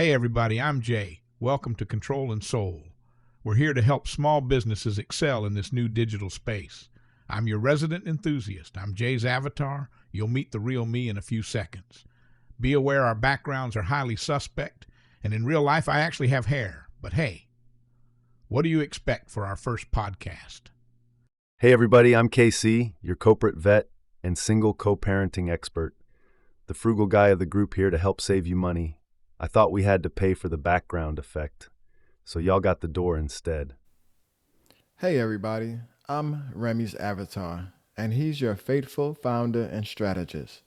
Hey everybody, I'm Jay. Welcome to Control and Soul. We're here to help small businesses excel in this new digital space. I'm your resident enthusiast. I'm Jay's avatar. You'll meet the real me in a few seconds. Be aware our backgrounds are highly suspect, and in real life I actually have hair. But hey, what do you expect for our first podcast? Hey everybody, I'm KC, your corporate vet and single co-parenting expert. The frugal guy of the group here to help save you money. I thought we had to pay for the background effect, so y'all got the door instead. Hey everybody, I'm Remy's avatar, and he's your faithful founder and strategist.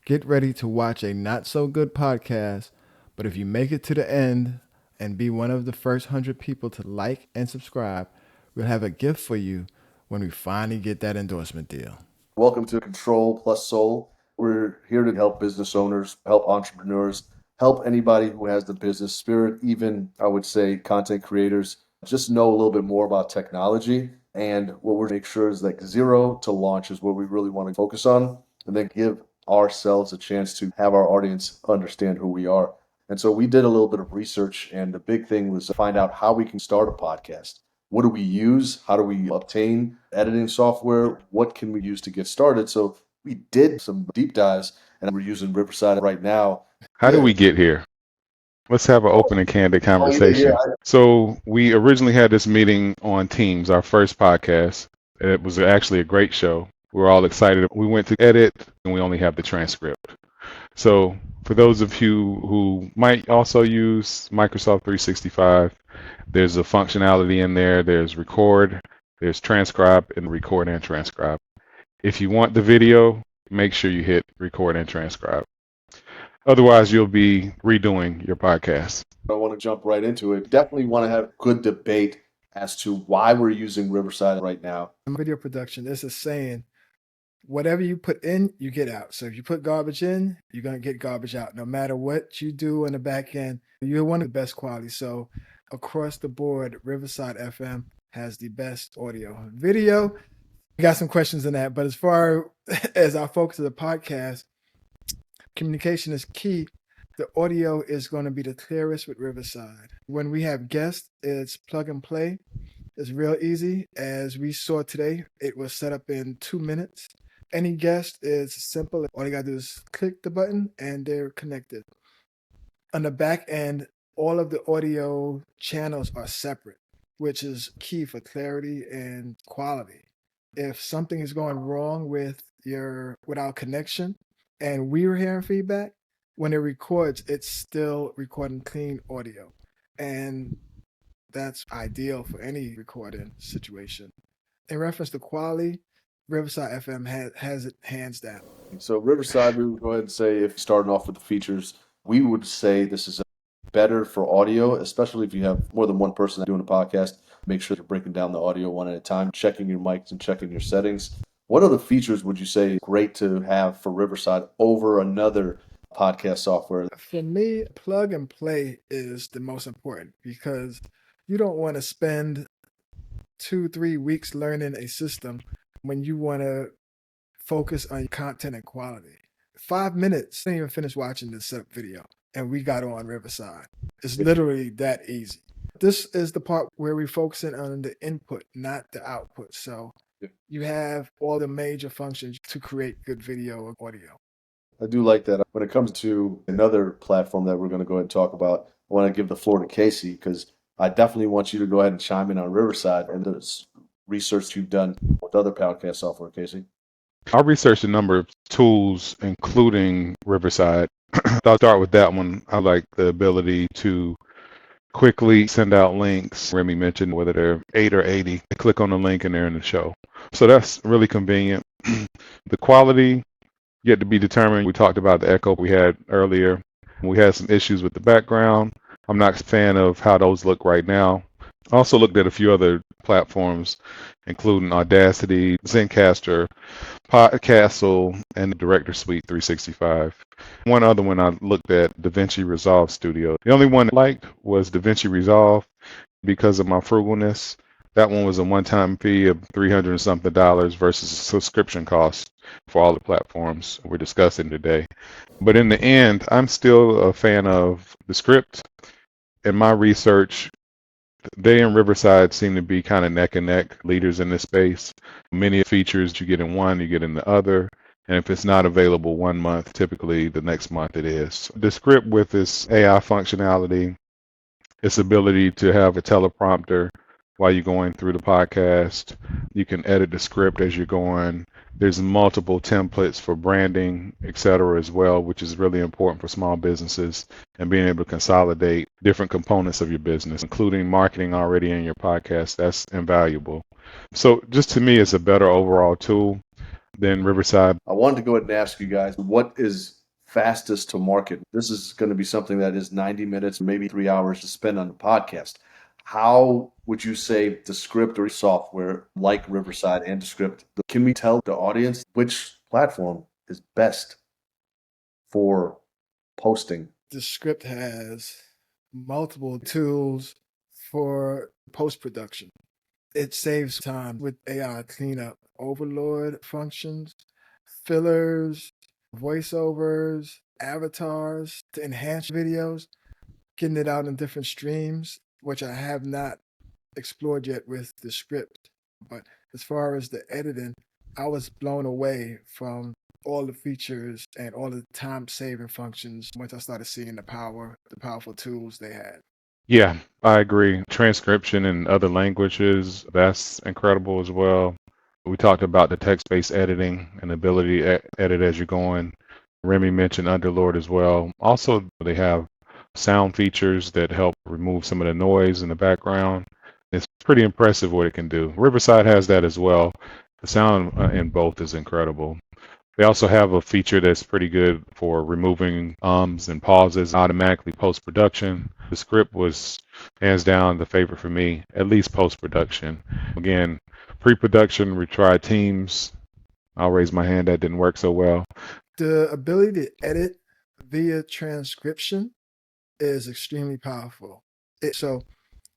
Get ready to watch a not-so-good podcast, but if you make it to the end and be one of the first 100 people to like and subscribe, we'll have a gift for you when we finally get that endorsement deal. Welcome to Control plus Soul. We're here to help business owners, help entrepreneurs, help anybody who has the business spirit, even, I would say, content creators, just know a little bit more about technology. And what we're make sure is like zero to launch is what we really want to focus on, and then give ourselves a chance to have our audience understand who we are. And so we did a little bit of research, and the big thing was to find out how we can start a podcast. What do we use? How do we obtain editing software? What can we use to get started? So we did some deep dives, and we're using Riverside right now. How did we get here? Let's have an open and candid conversation. So we originally had this meeting on Teams, our first podcast. It was actually a great show. We were all excited. We went to edit, and we only have the transcript. So for those of you who might also use Microsoft 365, there's a functionality in there. There's record, there's transcribe, and record and transcribe. If you want the video, make sure you hit record and transcribe. Otherwise, you'll be redoing your podcast. I want to jump right into it. Definitely want to have good debate as to why we're using Riverside right now. In video production, there's a saying, whatever you put in, you get out. So if you put garbage in, you're going to get garbage out. No matter what you do on the back end, you're one of the best quality. So across the board, Riverside FM has the best audio. Video, we got some questions in that. But as far as our focus of the podcast, communication is key. The audio is going to be the clearest with Riverside. When we have guests, it's plug and play. It's real easy. As we saw today, it was set up in 2 minutes. Any guest is simple. All you got to do is click the button and they're connected. On the back end, all of the audio channels are separate, which is key for clarity and quality. If something is going wrong with our connection, and we're hearing feedback, when it records, it's still recording clean audio. And that's ideal for any recording situation. In reference to quality, Riverside FM has it hands down. So Riverside, we would go ahead and say, if starting off with the features, we would say this is better for audio, especially if you have more than one person doing a podcast. Make sure you're breaking down the audio one at a time, checking your mics and checking your settings. What other features would you say great to have for Riverside over another podcast software? For me, plug and play is the most important because you don't want to spend 2-3 weeks learning a system when you want to focus on content and quality. 5 minutes, I didn't even finish watching the setup video, and we got on Riverside. It's literally that easy. This is the part where we're focusing on the input, not the output. So you have all the major functions to create good video or audio. I do like that. When it comes to another platform that we're going to go ahead and talk about, I want to give the floor to Casey because I definitely want you to go ahead and chime in on Riverside and the research you've done with other podcast software, Casey. I researched a number of tools, including Riverside. I'll start with that one. I like the ability to quickly send out links. Remy mentioned whether they're 8 or 80. They click on the link and they're in the show. So that's really convenient. The quality yet to be determined. We talked about the echo we had earlier. We had some issues with the background. I'm not a fan of how those look right now. I also looked at a few other platforms, including Audacity, Zencastr, Podcastle, and Director Suite 365. One other one I looked at, DaVinci Resolve Studio. The only one I liked was DaVinci Resolve because of my frugalness. That one was a one-time fee of $300 and something versus a subscription cost for all the platforms we're discussing today. But in the end, I'm still a fan of Descript. In my research, they and Riverside seem to be kind of neck and neck leaders in this space. Many features you get in one, you get in the other. And if it's not available one month, typically the next month it is. Descript with its AI functionality, its ability to have a teleprompter while you're going through the podcast. You can edit the script as you're going. There's multiple templates for branding, etc. as well, which is really important for small businesses and being able to consolidate different components of your business, including marketing already in your podcast. That's invaluable. So just to me, it's a better overall tool than Riverside. I wanted to go ahead and ask you guys, what is fastest to market? This is going to be something that is 90 minutes, maybe 3 hours to spend on the podcast. How would you say Descript or software like Riverside and Descript, can we tell the audience which platform is best for posting? Descript has multiple tools for post-production. It saves time with AI cleanup, overlord functions, fillers, voiceovers, avatars to enhance videos, getting it out in different streams, which I have not explored yet with the script. But as far as the editing, I was blown away from all the features and all the time-saving functions once I started seeing the powerful tools they had. Yeah, I agree. Transcription in other languages, that's incredible as well. We talked about the text-based editing and the ability to edit as you're going. Remy mentioned Underlord as well. Also, they have sound features that help remove some of the noise in the background. It's pretty impressive what it can do. Riverside has that as well. The sound in both is incredible. They also have a feature that's pretty good for removing ums and pauses automatically post-production. The script was hands down the favorite for me, at least post-production. Again, pre-production, we tried Teams. I'll raise my hand, that didn't work so well. The ability to edit via transcription is extremely powerful. So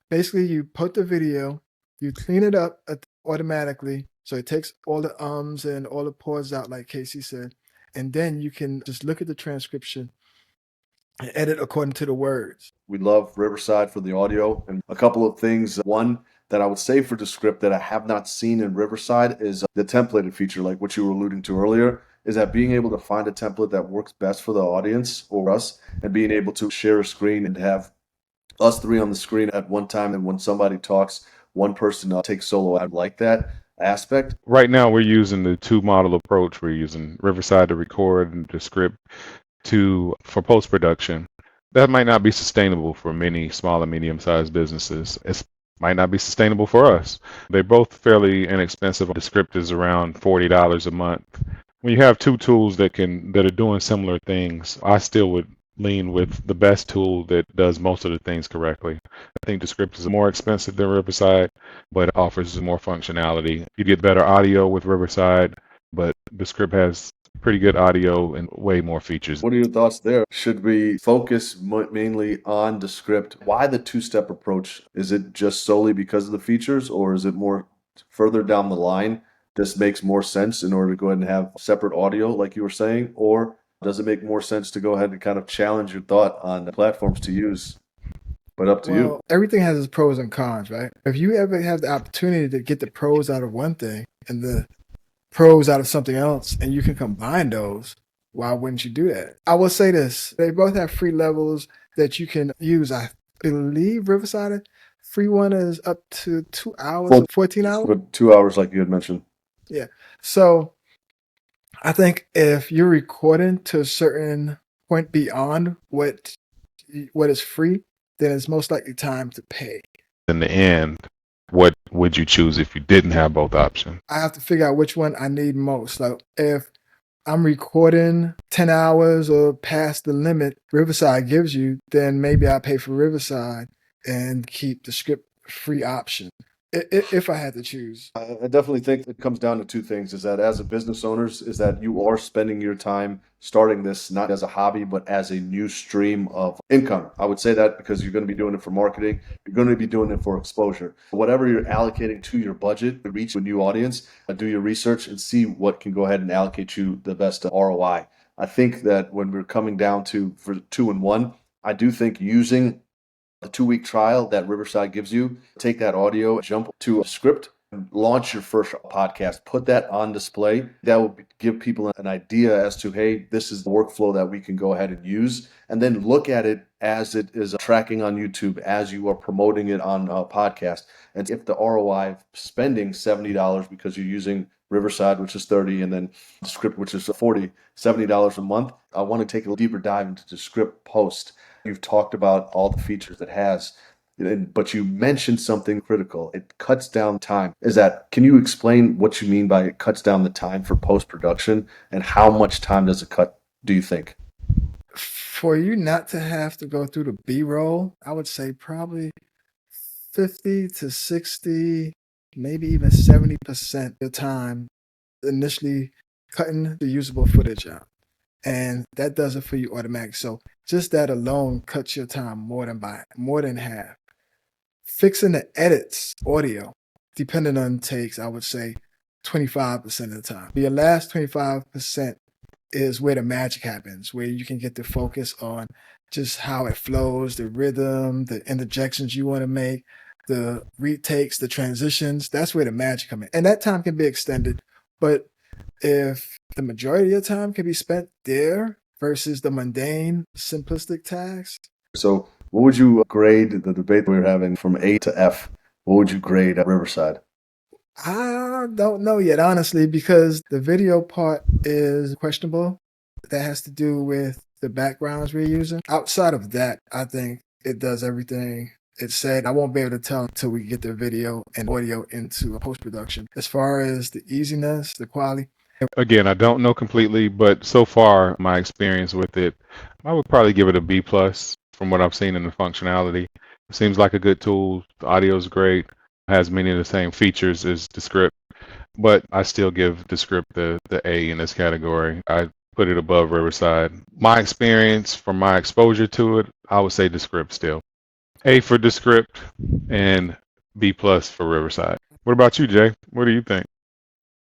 basically you put the video, you clean it up automatically. So it takes all the ums and all the pauses out, like Casey said. And then you can just look at the transcription and edit according to the words. We love Riverside for the audio, and a couple of things. One that I would say for Descript that I have not seen in Riverside is the templated feature, like what you were alluding to earlier, is that being able to find a template that works best for the audience or us, and being able to share a screen and have us three on the screen at one time. And when somebody talks, one person takes solo. I like that aspect. Right now, we're using the two-model approach. We're using Riverside to record and Descript for post-production. That might not be sustainable for many small and medium-sized businesses. It might not be sustainable for us. They're both fairly inexpensive. Descript is around $40 a month. When you have two tools that are doing similar things, I still would lean with the best tool that does most of the things correctly. I think Descript is more expensive than Riverside, but it offers more functionality. You get better audio with Riverside, but Descript has pretty good audio and way more features. What are your thoughts there? Should we focus mainly on Descript? Why the two-step approach? Is it just solely because of the features, or is it more further down the line? This makes more sense in order to go ahead and have separate audio, like you were saying, or does it make more sense to go ahead and kind of challenge your thought on the platforms to use? But up to you. Everything has its pros and cons, right? If you ever have the opportunity to get the pros out of one thing and the pros out of something else, and you can combine those, why wouldn't you do that? I will say this. They both have free levels that you can use. I believe Riverside, free one is up to 2 hours, 14 hours? But 2 hours, like you had mentioned. Yeah. So I think if you're recording to a certain point beyond what is free, then it's most likely time to pay. In the end, what would you choose if you didn't have both options? I have to figure out which one I need most. Like if I'm recording 10 hours or past the limit Riverside gives you, then maybe I pay for Riverside and keep the script free option. If I had to choose. I definitely think it comes down to two things, is that as a business owners, is that you are spending your time starting this not as a hobby, but as a new stream of income. I would say that because you're going to be doing it for marketing, you're going to be doing it for exposure. Whatever you're allocating to your budget to reach a new audience, do your research and see what can go ahead and allocate you the best ROI. I think that when we're coming down to for 2-in-1, I do think using the 2-week trial that Riverside gives you, take that audio, jump to a script, and launch your first podcast. Put that on display. That will give people an idea as to, hey, this is the workflow that we can go ahead and use. And then look at it as it is tracking on YouTube, as you are promoting it on a podcast. And if the ROI of spending $70 because you're using Riverside, which is $30, and then Descript, which is $40, $70 a month, I want to take a deeper dive into Descript Post. You've talked about all the features it has, but you mentioned something critical. It cuts down time. Can you explain what you mean by it cuts down the time for post-production, and how much time does it cut, do you think? For you not to have to go through the B-roll, I would say probably 50 to 60, maybe even 70% of the time initially cutting the usable footage out. And that does it for you automatically. So just that alone cuts your time more than half. Fixing the edits, audio, depending on takes, I would say 25% of the time. Your last 25% is where the magic happens, where you can get the focus on just how it flows, the rhythm, the interjections you want to make, the retakes, the transitions. That's where the magic comes in. And that time can be extended, but if the majority of the time can be spent there versus the mundane, simplistic tasks. So what would you grade the debate we were having from A to F? What would you grade at Riverside? I don't know yet, honestly, because the video part is questionable. That has to do with the backgrounds we're using. Outside of that, I think it does everything it said. I won't be able to tell until we get the video and audio into post-production. As far as the easiness, the quality. Again, I don't know completely, but so far my experience with it, I would probably give it a B plus from what I've seen in the functionality. It seems like a good tool. The audio is great. Has many of the same features as Descript, but I still give Descript the A in this category. I put it above Riverside. My experience from my exposure to it, I would say Descript still. A for Descript and B plus for Riverside. What about you, Jay? What do you think?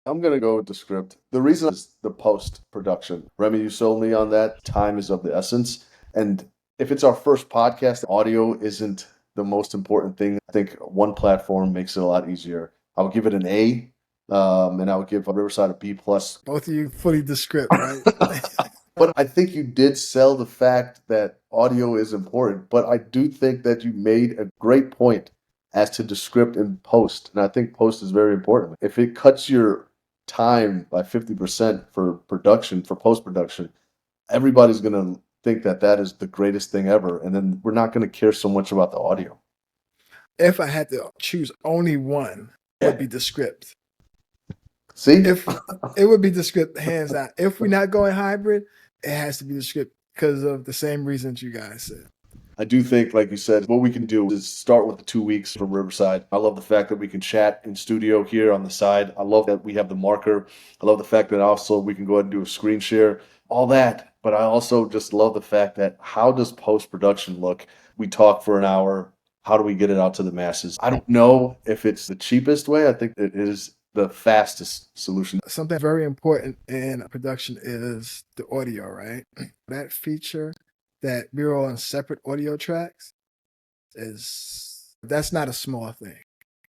I'm going to go with Descript. The reason is the post-production. Remy, you sold me on that. Time is of the essence. And if it's our first podcast, audio isn't the most important thing. I think one platform makes it a lot easier. I would give it an A, and I would give Riverside a B plus. Both of you fully Descript, right? But I think you did sell the fact that audio is important. But I do think that you made a great point as to Descript and post. And I think post is very important. If it cuts your time by 50% for production, for post-production, everybody's going to think that that is the greatest thing ever. And then we're not going to care so much about the audio. If I had to choose only one, it would be Descript. See? If it would be Descript, hands down. If we're not going hybrid, it has to be Descript because of the same reasons you guys said. I do think, like you said, what we can do is start with the 2 weeks from Riverside. I love the fact that we can chat in studio here on the side. I love that we have the marker. I love the fact that also we can go ahead and do a screen share, all that. But I also just love the fact that how does post-production look? We talk for an hour. How do we get it out to the masses? I don't know if it's the cheapest way. I think it is the fastest solution. Something very important in production is the audio, right? That feature that we're on separate audio tracks that's not a small thing.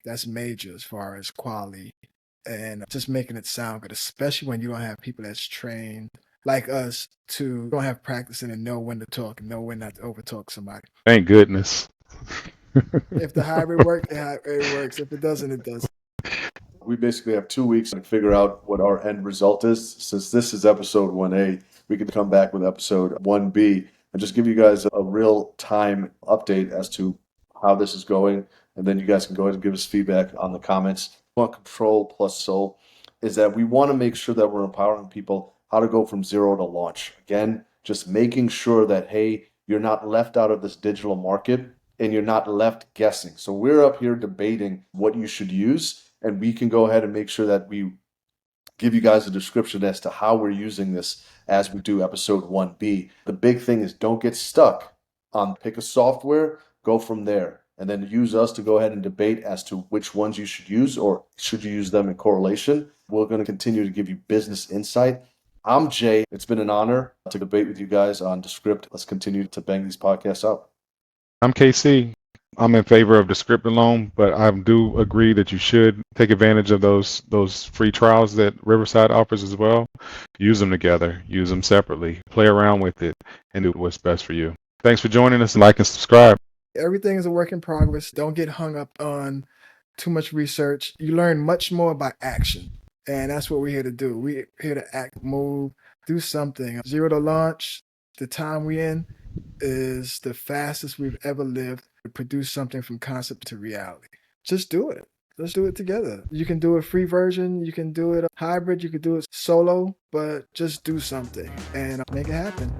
That's major as far as quality and just making it sound good, especially when you don't have people that's trained like us to don't have practicing and know when to talk and know when not to overtalk somebody. Thank goodness. If the hybrid works, it works. If it doesn't, it doesn't. We basically have 2 weeks to figure out what our end result is. Since this is episode 1A, we can come back with episode 1B and just give you guys a real-time update as to how this is going. And then you guys can go ahead and give us feedback on the comments. Control plus soul is that we want to make sure that we're empowering people how to go from zero to launch. Again, just making sure that, hey, you're not left out of this digital market. and you're not left guessing. So we're up here debating what you should use, and we can go ahead and make sure that we give you guys a description as to how we're using this as we do episode 1B. The big thing is don't get stuck on pick a software, go from there, and then use us to go ahead and debate as to which ones you should use or should you use them in correlation. We're going to continue to give you business insight. I'm Jay. It's been an honor to debate with you guys on Descript. Let's continue to bang these podcasts out. I'm KC. I'm in favor of Descript alone, but I do agree that you should take advantage of those free trials that Riverside offers as well. Use them together, use them separately, play around with it, and do what's best for you. Thanks for joining us. Like and subscribe. Everything is a work in progress. Don't get hung up on too much research. You learn much more by action. And that's what we're here to do. We're here to act, move, do something. Zero to launch, the time we're in is the fastest we've ever lived to produce something from concept to reality. Just do it. Let's do it together. You can do a free version. You can do it hybrid. You can do it solo, but just do something and make it happen.